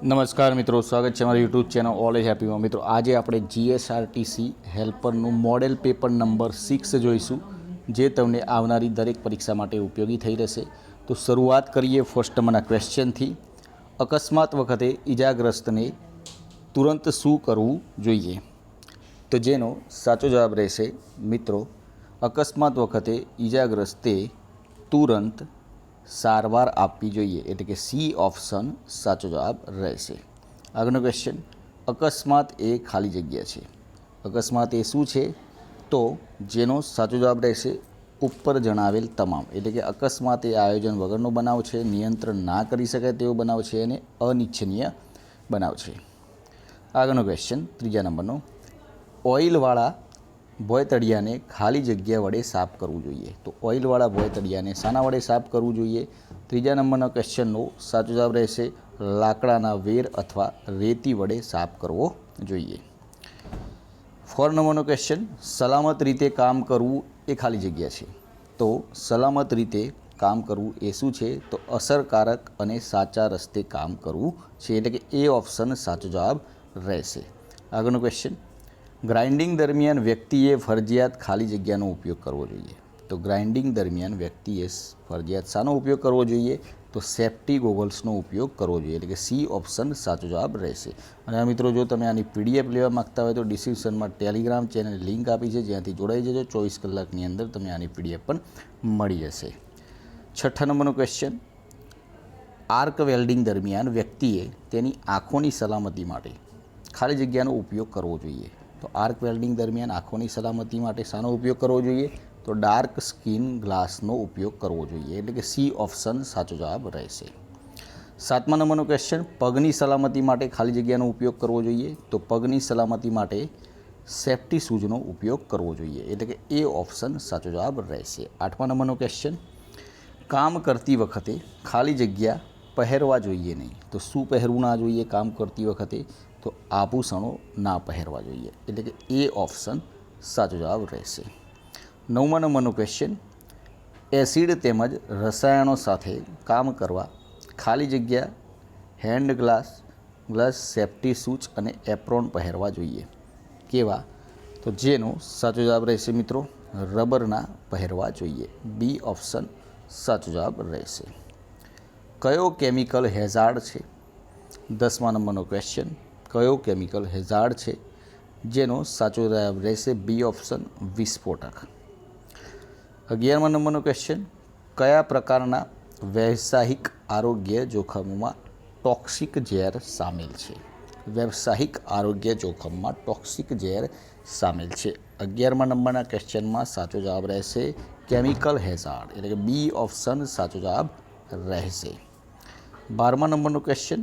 નમસ્કાર મિત્રો, સ્વાગત છે અમારી યુટ્યુબ ચેનલ ઓલ એજ હેપીમાં. મિત્રો આજે આપણે જીએસઆરટીસી હેલ્પરનું મોડેલ પેપર નંબર 6 જોઈશું, જે તમને આવનારી દરેક પરીક્ષા માટે ઉપયોગી થઈ રહેશે. તો શરૂઆત કરીએ ફર્સ્ટ નંબરના ક્વેશ્ચનથી. અકસ્માત વખતે ઈજાગ્રસ્તને તુરંત શું કરવું જોઈએ? તો જેનો સાચો જવાબ રહેશે મિત્રો, અકસ્માત વખતે ઈજાગ્રસ્તે તુરંત સારવાર આપવી જોઈએ, એટલે કે સી ઓપ્શન સાચો જવાબ રહેશે. આગળનો ક્વેશ્ચન, અકસ્માત એ ખાલી જગ્યા છે. અકસ્માત એ શું છે? તો જેનો સાચો જવાબ રહેશે ઉપર જણાવેલ તમામ, એટલે કે અકસ્માત એ આયોજન વગરનો બનાવ છે, નિયંત્રણ ના કરી શકાય તેવો બનાવ છે અને અનિચ્છનીય બનાવ છે. આગળનો ક્વેશ્ચન ત્રીજા નંબરનો, ઓઇલવાળા ભોયતળિયાને ખાલી જગ્યા વડે સાફ કરવું જોઈએ. તો ઓઇલવાળા ભોયતળિયાને શાના વડે સાફ કરવું જોઈએ? ત્રીજા નંબરના ક્વેશ્ચનનો સાચો જવાબ રહેશે લાકડાના વેર અથવા રેતી વડે સાફ કરવો જોઈએ. 4 નંબરનો ક્વેશ્ચન, સલામત રીતે કામ કરવું એ ખાલી જગ્યા છે. તો સલામત રીતે કામ કરવું એ શું છે? તો અસરકારક અને સાચા રસ્તે કામ કરવું છે, એટલે કે એ ઓપ્શન સાચો જવાબ રહેશે. આગળનો ક્વેશ્ચન, ગ્રાઇન્ડિંગ દરમિયાન વ્યક્તિએ ફરજિયાત ખાલી જગ્યાનો ઉપયોગ કરવો જોઈએ. તો ગ્રાઇન્ડિંગ દરમિયાન વ્યક્તિએ ફરજિયાત શાનો ઉપયોગ કરવો જોઈએ? તો સેફ્ટી ગોગલ્સનો ઉપયોગ કરવો જોઈએ, એટલે કે સી ઓપ્શન સાચો જવાબ રહેશે. અને આ મિત્રો, જો તમે આની પીડીએફ લેવા માગતા હોય તો ડિસ્ક્રિપ્શનમાં ટેલિગ્રામ ચેનલ લિંક આપી છે, જ્યાંથી જોડાઈ જજો. 24 કલાકની અંદર તમને આની પીડીએફ પણ મળી જશે. 6 નંબરનો ક્વેશ્ચન, આર્ક વેલ્ડિંગ દરમિયાન વ્યક્તિએ તેની આંખોની સલામતી માટે ખાલી જગ્યાનો ઉપયોગ કરવો જોઈએ. તો આર્ક વેલ્ડિંગ દરમિયાન આંખોની સલામતી માટે શાનો ઉપયોગ કરવો જોઈએ? તો ડાર્ક સ્કિન ગ્લાસનો ઉપયોગ કરવો જોઈએ, એટલે કે સી ઓપ્શન સાચો જવાબ રહેશે. 7મા નંબરનો ક્વેશ્ચન, પગની સલામતી માટે ખાલી જગ્યાનો ઉપયોગ કરવો જોઈએ. તો પગની સલામતી માટે સેફ્ટી શૂઝનો ઉપયોગ કરવો જોઈએ, એટલે કે એ ઓપ્શન સાચો જવાબ રહેશે. 8મા નંબરનો ક્વેશ્ચન, કામ કરતી વખતે ખાલી જગ્યા પહેરવા જોઈએ નહીં. તો શું પહેરવું ના જોઈએ કામ કરતી વખતે? તો આભૂષણો ના પહેરવા જોઈએ, એટલે કે એ ઓપ્શન સાચો જવાબ રહેશે. 9મા નંબરનો ક્વેશ્ચન, એસિડ તેમજ રસાયણો સાથે કામ કરવા ખાલી જગ્યા હેન્ડ ગ્લવ્સ, સેફ્ટી શૂઝ અને એપ્રોન પહેરવા જોઈએ. કેવા? તો જેનો સાચો જવાબ રહેશે મિત્રો રબરના પહેરવા જોઈએ. બી ઓપ્શન સાચો જવાબ રહેશે. કયો કેમિકલ હેઝાર્ડ છે? 10મા નંબરનો ક્વેશ્ચન, કયો કેમિકલ હેઝાર્ડ છે? જેનો સાચો જવાબ રહેશે બી ઓપ્શન વિસ્ફોટક. 11મા નંબરનો ક્વેશ્ચન, કયા પ્રકારના વ્યવસાયિક આરોગ્ય જોખમોમાં ટોક્સિક ઝેર સામેલ છે? વ્યવસાયિક આરોગ્ય જોખમમાં ટોક્સિક ઝેર સામેલ છે. 11મા નંબરના ક્વેશ્ચનમાં સાચો જવાબ રહેશે કેમિકલ હેઝાર્ડ, એટલે કે બી ઓપ્શન સાચો જવાબ રહેશે. 12મા નંબરનો ક્વેશ્ચન,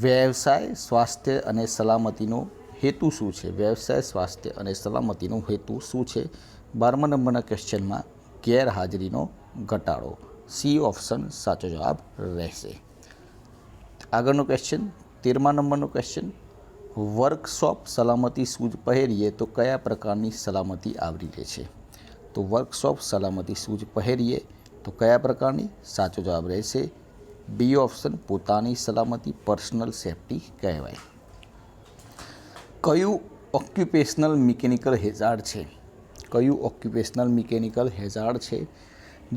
વ્યવસાય સ્વાસ્થ્ય અને સલામતીનો હેતુ શું છે? વ્યવસાય સ્વાસ્થ્ય અને સલામતીનો હેતુ શું છે? 12મા નંબરના ક્વેશ્ચનમાં ગેરહાજરીનો ઘટાડો. સી ઓપ્શન સાચો જવાબ રહેશે. આગળનો ક્વેશ્ચન 13મા નંબરનો ક્વેશ્ચન, વર્કશોપ સલામતી શૂઝ પહેરીએ તો કયા પ્રકારની સલામતી આવરી લે છે? તો વર્કશોપ સલામતી શૂઝ પહેરીએ તો કયા પ્રકારની? સાચો જવાબ રહેશે બી ઓપ્શન પોતાની સલામતી, પર્સનલ સેફ્ટી કહેવાય. કયું ઓક્યુપેશનલ મિકેનિકલ હેઝાર્ડ છે? કયું ઓક્યુપેશનલ મિકેનિકલ હેઝાર્ડ છે?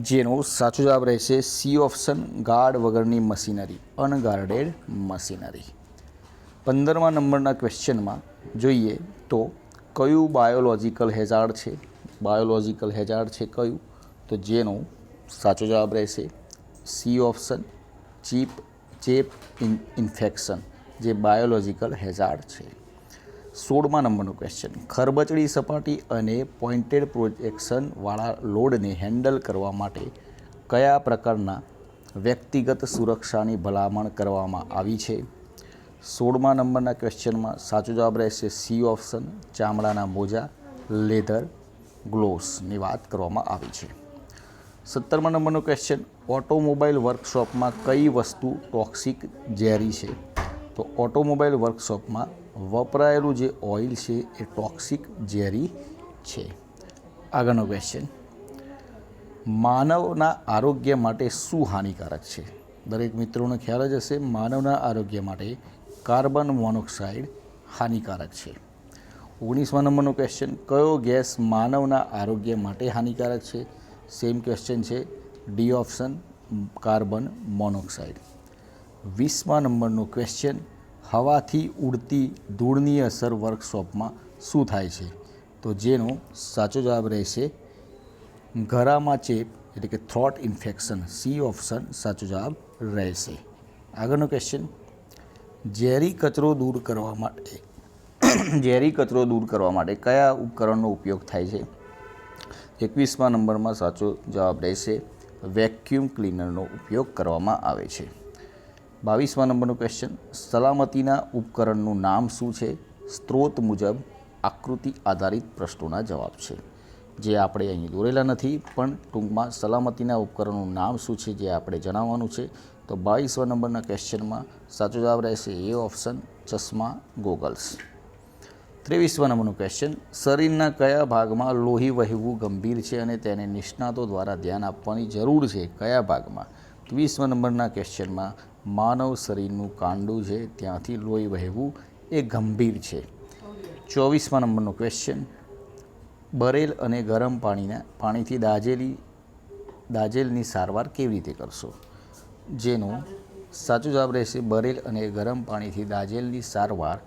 જેનો સાચો જવાબ રહેશે સી ઓપ્શન ગાર્ડ વગરની મશીનરી, અનગાર્ડેડ મશીનરી. 15મા નંબરના ક્વેશ્ચનમાં જોઈએ તો કયું બાયોલોજિકલ હેઝાર્ડ છે? બાયોલોજિકલ હેઝાર્ડ છે કયું? તો જેનો સાચો જવાબ રહેશે સી ઓપ્શન ચેપ ઇન્ફેક્શન, જે બાયોલોજિકલ હેઝાર્ડ છે. 16મા નંબરનો ક્વેશ્ચન, ખરબચડી સપાટી અને પોઇન્ટેડ પ્રોજેક્શનવાળા લોડને હેન્ડલ કરવા માટે કયા પ્રકારના વ્યક્તિગત સુરક્ષાની ભલામણ કરવામાં આવી છે? 16મા નંબરના ક્વેશ્ચનમાં સાચો જવાબ રહેશે સી ઓપ્શન ચામડાના મોજા, લેધર ગ્લોવ્સની વાત કરવામાં આવી છે. 17મા નંબરનો ક્વેશ્ચન, ઓટોમોબાઈલ વર્કશોપમાં કઈ વસ્તુ ટોક્સિક ઝેરી છે? તો ઓટોમોબાઈલ વર્કશોપમાં વપરાયેલું જે ઓઇલ છે એ ટોક્સિક ઝેરી છે. આગળનો ક્વેશ્ચન, માનવના આરોગ્ય માટે શું હાનિકારક છે? દરેક મિત્રોને ખ્યાલ જ હશે, માનવના આરોગ્ય માટે કાર્બન મોનોક્સાઇડ હાનિકારક છે. 19મા નંબરનો ક્વેશ્ચન, કયો ગેસ માનવના આરોગ્ય માટે હાનિકારક છે? સેમ ક્વેશ્ચન છે, ડી ઓપ્શન કાર્બન મોનોક્સાઇડ. 20મા નંબરનો ક્વેશ્ચન, હવાથી ઉડતી ધૂળની અસર વર્કશોપમાં શું થાય છે? તો જેનો સાચો જવાબ રહેશે ગળામાં ચેપ એટલે કે થ્રોટ ઇન્ફેક્શન. સી ઓપ્શન સાચો જવાબ રહેશે. આગળનો ક્વેશ્ચન, ઝેરી કચરો દૂર કરવા માટે કયા ઉપકરણનો ઉપયોગ થાય છે? 21મા નંબરમાં સાચો જવાબ રહેશે વેક્યુમ ક્લીનરનો ઉપયોગ કરવામાં આવે છે. 22મા નંબરનો ક્વેશ્ચન, સલામતીના ઉપકરણનું નામ શું છે? સ્ત્રોત મુજબ આકૃતિ આધારિત પ્રશ્નોના જવાબ છે, જે આપણે અહીં દોરેલા નથી, પણ ટૂંકમાં સલામતીના ઉપકરણનું નામ શું છે જે આપણે જણાવવાનું છે. તો 22મા નંબરના ક્વેશ્ચનમાં સાચો જવાબ રહેશે એ ઓપ્શન ચશ્મા ગોગલ્સ. 23મા નંબરનો ક્વેશ્ચન, શરીરના કયા ભાગમાં લોહી વહેવું ગંભીર છે અને તેને નિષ્ણાતો દ્વારા ધ્યાન આપવાની જરૂર છે? કયા ભાગમાં? 23મા નંબરના ક્વેશ્ચનમાં માનવ શરીરનું કાંડું છે ત્યાંથી લોહી વહેવું એ ગંભીર છે. 24મા નંબરનો ક્વેશ્ચન, બરેલ અને ગરમ પાણીથી દાજેલની સારવાર કેવી રીતે કરશો? જેનો સાચો જવાબ રહેશે બરેલ અને ગરમ પાણીથી દાજેલની સારવાર.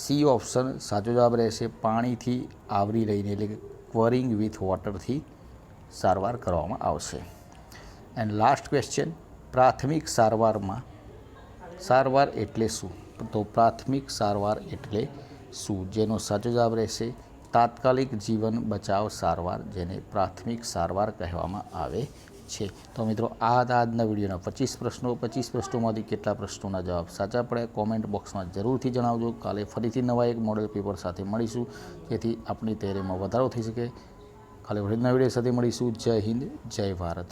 સી ઓપ્શન સાચો જવાબ રહેશે પાણીથી આવરી લઈને એટલે કે ક્વરિંગ વિથ વોટરથી સારવાર કરવામાં આવશે. એન્ડ લાસ્ટ ક્વેશ્ચન, પ્રાથમિક સારવાર એટલે શું? તો પ્રાથમિક સારવાર એટલે શું? જેનો સાચો જવાબ રહેશે તાત્કાલિક જીવન બચાવ સારવાર, જેને પ્રાથમિક સારવાર કહેવામાં આવે છે. તો મિત્રો આ હતા આજના વિડીયોના 25 પ્રશ્નો. 25 પ્રશ્નોમાંથી કેટલા પ્રશ્નોના જવાબ સાચા પડે કોમેન્ટ બોક્સમાં જરૂરથી જણાવજો. કાલે ફરીથી નવા એક મોડેલ પેપર સાથે મળીશું, જેથી આપણી તૈયારીમાં વધારો થઈ શકે. કાલે ફરીના વિડીયો સાથે મળીશું. જય હિન્દ, જય ભારત.